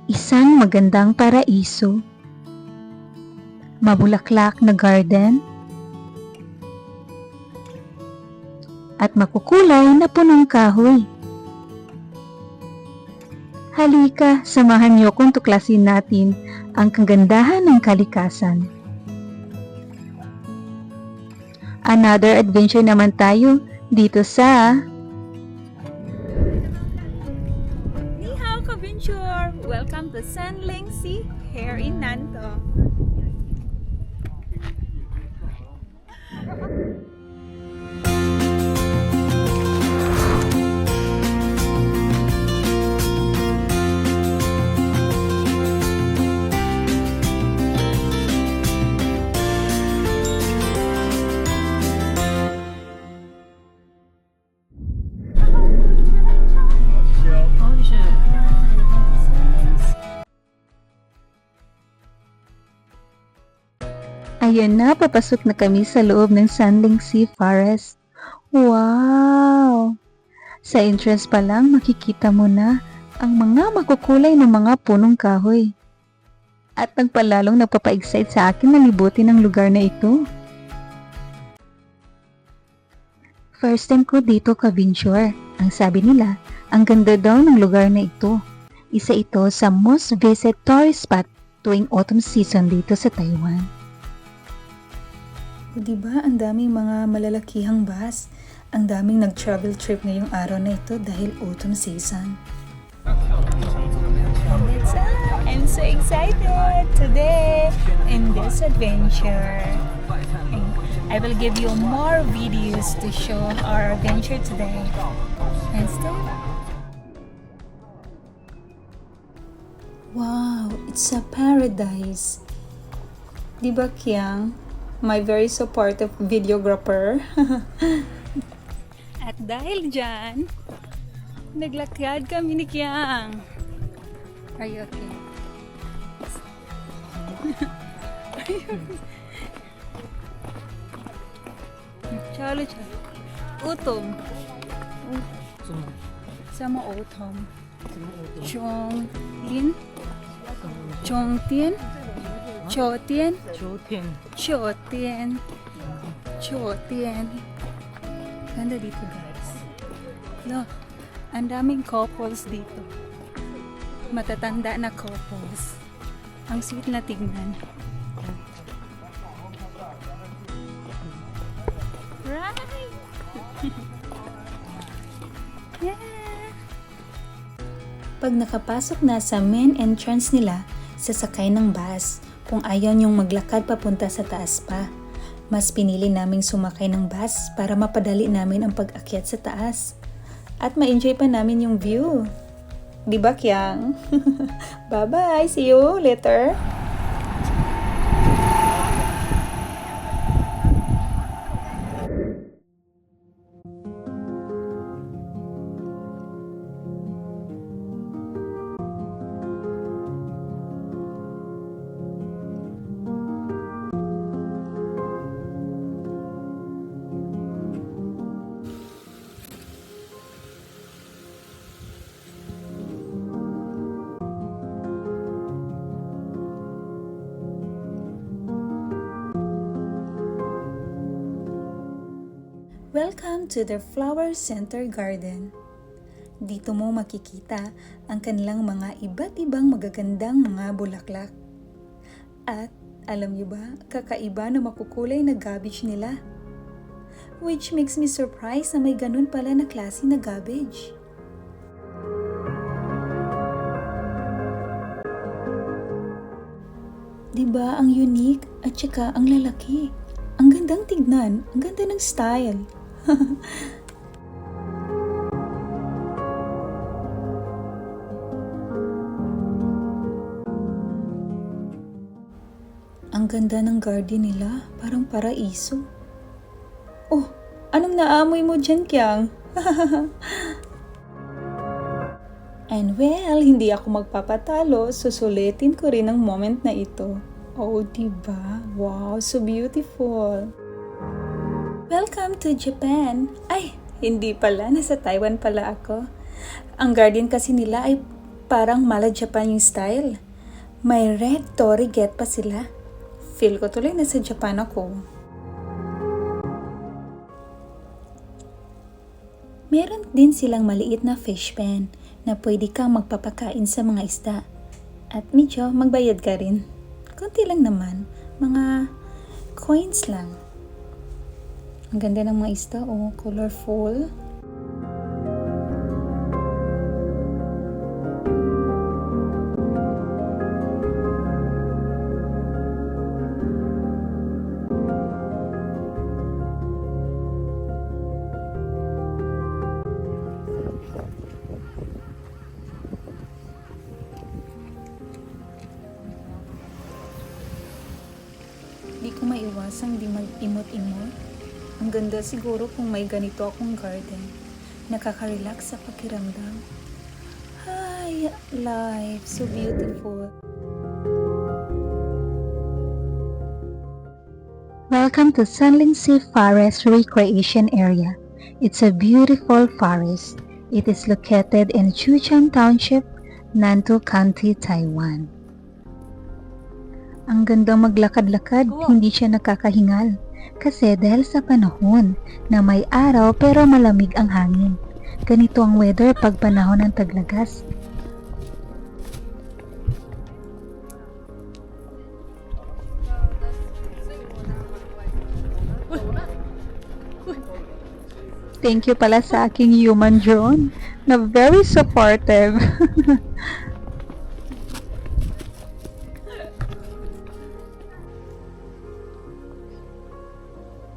Isang magandang paraiso, mabulaklak na garden, at makukulay na punong kahoy. Halika, samahan niyo kung tuklasin natin ang kagandahan ng kalikasan. Another adventure naman tayo dito sa Ni hao ka-venture! Welcome to Sanling Sea here in Nanto. Ayan na, papasok na kami sa loob ng Sanling Sea Forest. Wow! Sa entrance pa lang, makikita mo na ang mga makukulay na mga punong kahoy. At nagpalalong nagpapa-excite sa akin na libutin ang lugar na ito. First time ko dito ka-venture. Ang sabi nila, ang ganda daw ng lugar na ito. Isa ito sa most visited tourist spot tuwing autumn season dito sa Taiwan. O diba, ang daming mga malalakihang bus. Ang daming nag-travel trip ngayong araw na ito dahil autumn season. I'm so excited today in this adventure. I will give you more videos to show our adventure today. Let's do it. Wow, it's a paradise. Diba, Kiang? My very supportive videographer. At dahil dyan, naglakyad kami ni Kiang. Are you okay? Chalo chalo. Utom. Sama utom. Chong Lin. Chong Tien. Chotien. Chotien. Ganda dito, guys. Look, ang daming couples dito. Matatanda na couples. Ang sweet na tignan. Right! Yeah! Pag nakapasok na sa main entrance nila, sasakay ng bus. Kung ayaw niyong maglakad papunta sa taas pa, mas pinili naming sumakay ng bus para mapadali namin ang pag-akyat sa taas. At ma-enjoy pa namin yung view. Diba, Kiang? Bye-bye! See you later! Welcome to the Flower Center Garden. Dito mo makikita ang kanilang mga iba't ibang magagandang mga bulaklak. At alam niyo ba, kakaiba na makukulay na cabbage nila. Which makes me surprised na may ganun pala na klase na cabbage. Diba ang unique at saka ang lalaki? Ang gandang tignan, ang ganda ng style. Ang ganda ng garden nila, parang paraiso. Oh, anong naamoy mo dyan, Kiang? And well, hindi ako magpapatalo, susulitin ko rin ang moment na ito. Oh, diba? Wow, so beautiful. Welcome to Japan. Ay, hindi pala. Nasa Taiwan pala ako. Ang garden kasi nila ay Parang Mala Japan yung style. May red torii get pa sila. Feel ko tuloy nasa Japan ako. Meron din silang maliit na fish pen na pwede kang magpapakain sa mga isda. At medyo magbayad ka rin. Konti lang naman, mga coins lang. Ang ganda ng mga isda, oh, colorful. Di ko maiwasang di mag-imot-imot. Ang ganda siguro kung may ganito akong garden. Nakaka-relax sa pakiramdam. Hi, life, so beautiful. Welcome to Sunling Sea Forest Recreation Area. It's a beautiful forest. It is located in Chuchang Township, Nantou County, Taiwan. Ang gandang maglakad-lakad, hindi siya nakakahingal. Kasi dahil sa panahon na may araw pero malamig ang hangin. Ganito ang weather pag panahon ng taglagas. Thank you pala sa aking human drone na very supportive.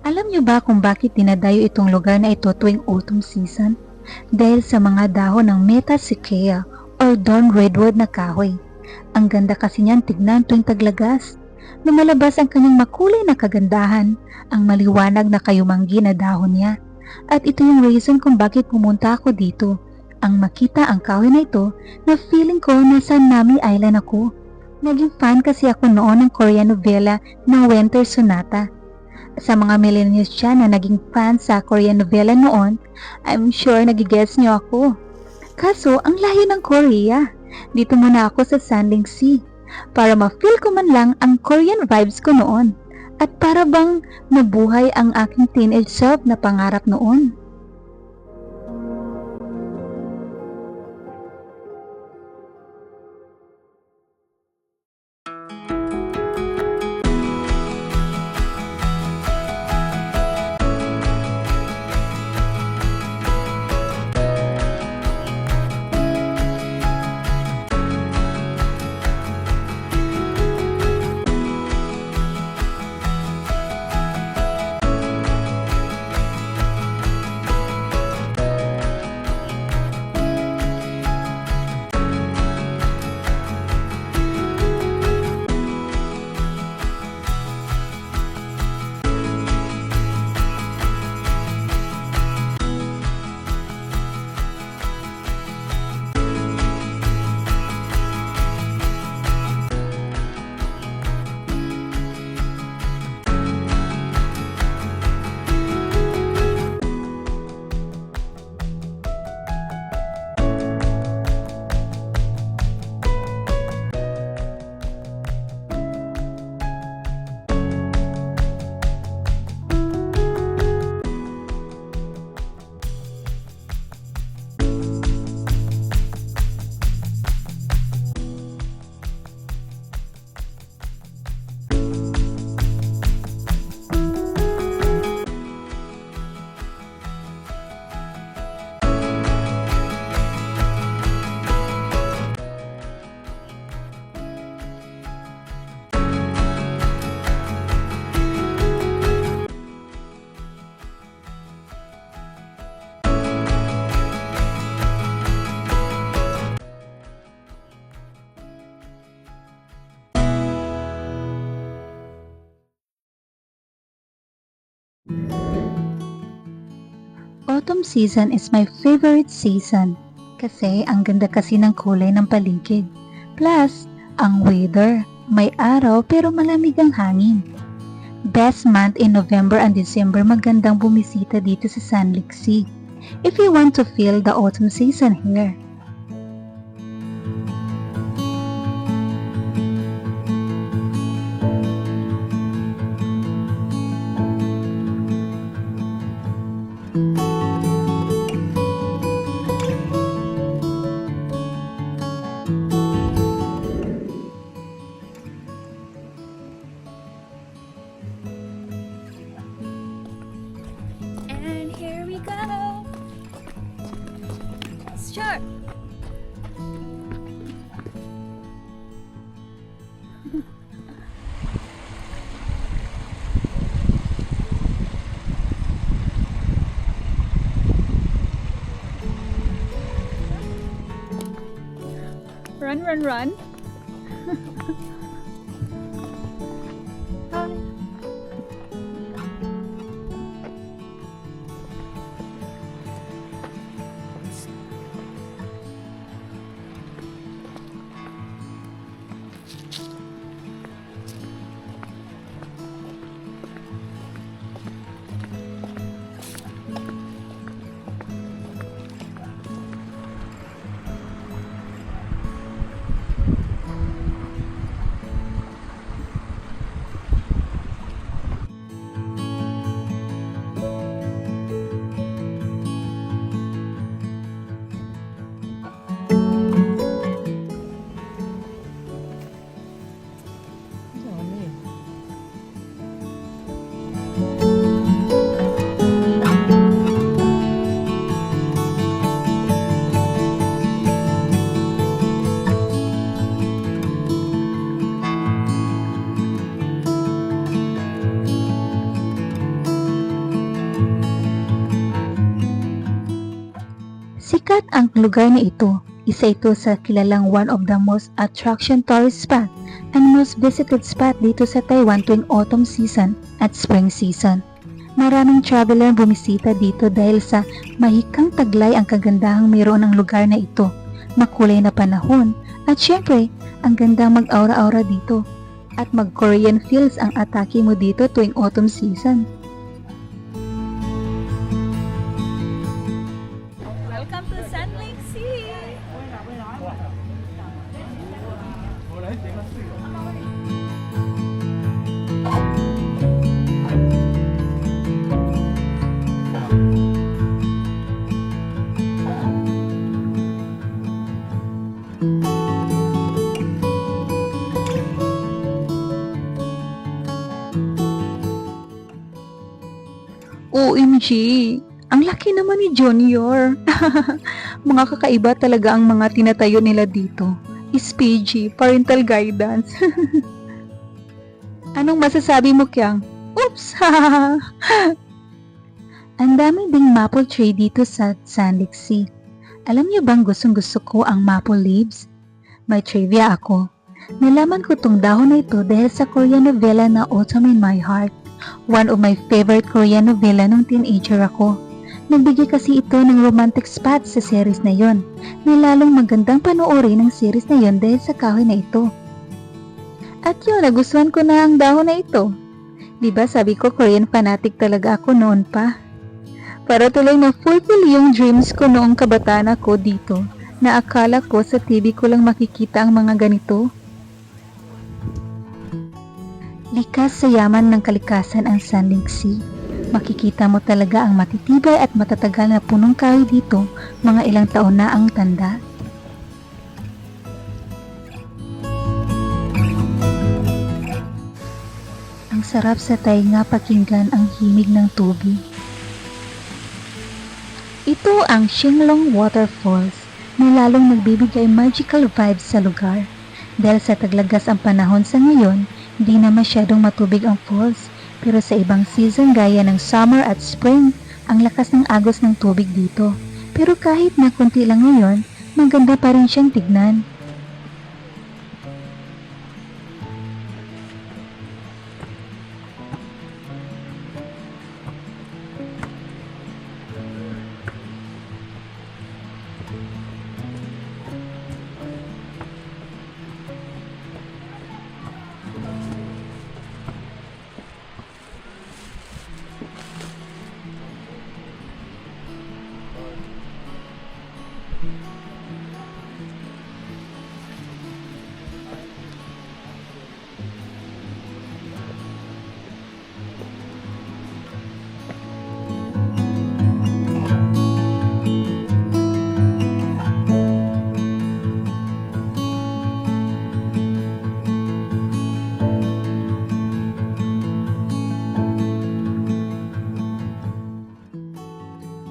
Alam niyo ba kung bakit dinadayo itong lugar na ito tuwing autumn season? Dahil sa mga dahon ng Metacichea or dawn redwood na kahoy. Ang ganda kasi niyan tignan tuwing taglagas. Lumalabas ang kanyang makulay na kagandahan, ang maliwanag na kayumanggi na dahon niya. At ito yung reason kung bakit pumunta ako dito. Ang makita ang kahoy na ito na feeling ko nasa Nami Island ako. Naging fan kasi ako noon ng Korean novela ng Winter Sonata. Sa mga millennials dyan na naging fan sa Korean novela noon, I'm sure nagigets niyo ako. Kaso, ang layo ng Korea. Dito muna ako sa Sunling Sea para ma-feel ko man lang ang Korean vibes ko noon at para bang nabuhay ang aking teenage self na pangarap noon. Autumn season is my favorite season kasi ang ganda kasi ng kulay ng paligid. Plus, ang weather, may araw pero malamig ang hangin. Best month in November and December magandang bumisita dito sa Sunling Sea if you want to feel the autumn season here. Run, run, run. Sikat ang lugar na ito. Isa ito sa kilalang one of the most attraction tourist spot and most visited spot dito sa Taiwan tuwing autumn season at spring season. Maraming traveler bumisita dito dahil sa mahikang taglay ang kagandahang mayroon ang lugar na ito, makulay na panahon, at syempre, ang gandang mag-aura-aura dito. At mag-Korean feels ang atake mo dito tuwing autumn season. Welcome to Sun Lake Sea. OMG! Ang laki naman ni Junior. Mga kakaiba talaga ang mga tinatayo nila dito. SPG, parental guidance. Anong masasabi mo, Kyang? Oops! Ang dami ding maple tree dito sa Sun Lake Sea. Alam niyo bang gustong-gusto ko ang maple leaves? May trivia ako. Nalaman ko tong dahon na ito dahil sa Korean novela na Autumn in My Heart. One of my favorite Korean novela nung teenager ako. Nagbigay kasi ito ng romantic spot sa series na yon, na lalong magandang panoorin ng series na yon dahil sa kahoy na ito. At yun, nagustuhan ko na ang dahon na ito. Diba sabi ko Korean fanatic talaga ako noon pa? Para tuloy na fulfill yung dreams ko noong kabataan ako dito, na akala ko sa TV ko lang makikita ang mga ganito. Likas sa yaman ng kalikasan ang Sun Lake Sea. Makikita mo talaga ang matitibay at matatagal na punong kahoy dito, mga ilang taon na ang tanda. Ang sarap sa tainga pakinggan ang himig ng tubig. Ito ang Shinglong Waterfalls na lalong nagbibigay magical vibes sa lugar. Dahil sa taglagas ang panahon sa ngayon, hindi na masyadong matubig ang falls, pero sa ibang season gaya ng summer at spring, ang lakas ng agos ng tubig dito. Pero kahit na konti lang ngayon, maganda pa rin siyang tignan.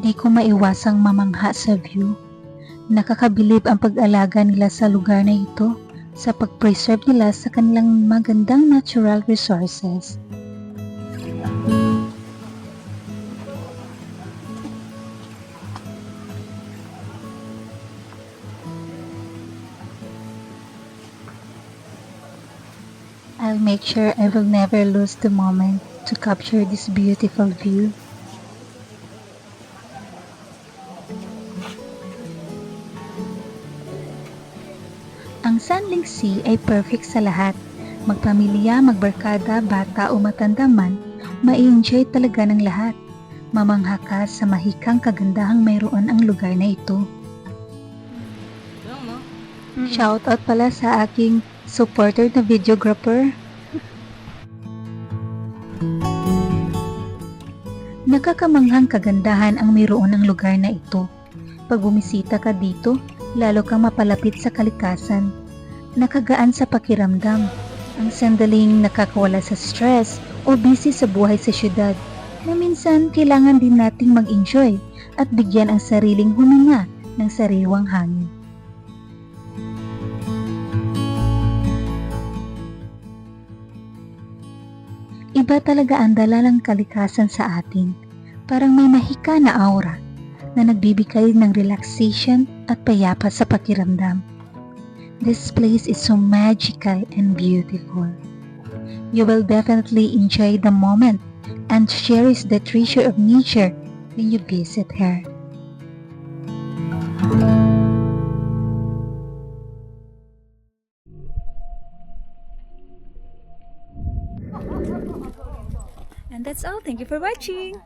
Di ko maiwasang mamangha sa view. Nakakabilib ang pag-alaga nila sa lugar na ito. sa pag-preserve nila sa kanilang magandang natural resources. I'll make sure I will never lose the moment to capture this beautiful view. Ang Sandling Sea ay perfect sa lahat. Magpamilya, magbarkada, bata o matanda man, ma-enjoy talaga ng lahat. Mamangha ka sa mahikang kagandahang mayroon ang lugar na ito. Shoutout pala sa aking supporter na videographer. Nakakamanghang kagandahan ang mayroon ng lugar na ito. Pag bumisita ka dito, lalo kang mapalapit sa kalikasan. Nakagaan sa pakiramdam. Ang sandaling nakakawala sa stress o busy sa buhay sa syudad na minsan kailangan din nating mag-enjoy at bigyan ang sariling huminga ng sariwang hangin. Iba talaga ang dala ng kalikasan sa atin. Parang may mahika na aura na nagbibigay ng relaxation at payapa sa pakiramdam. This place is so magical and beautiful. You will definitely enjoy the moment and cherish the treasure of nature when you visit her. And that's all. Thank you for watching.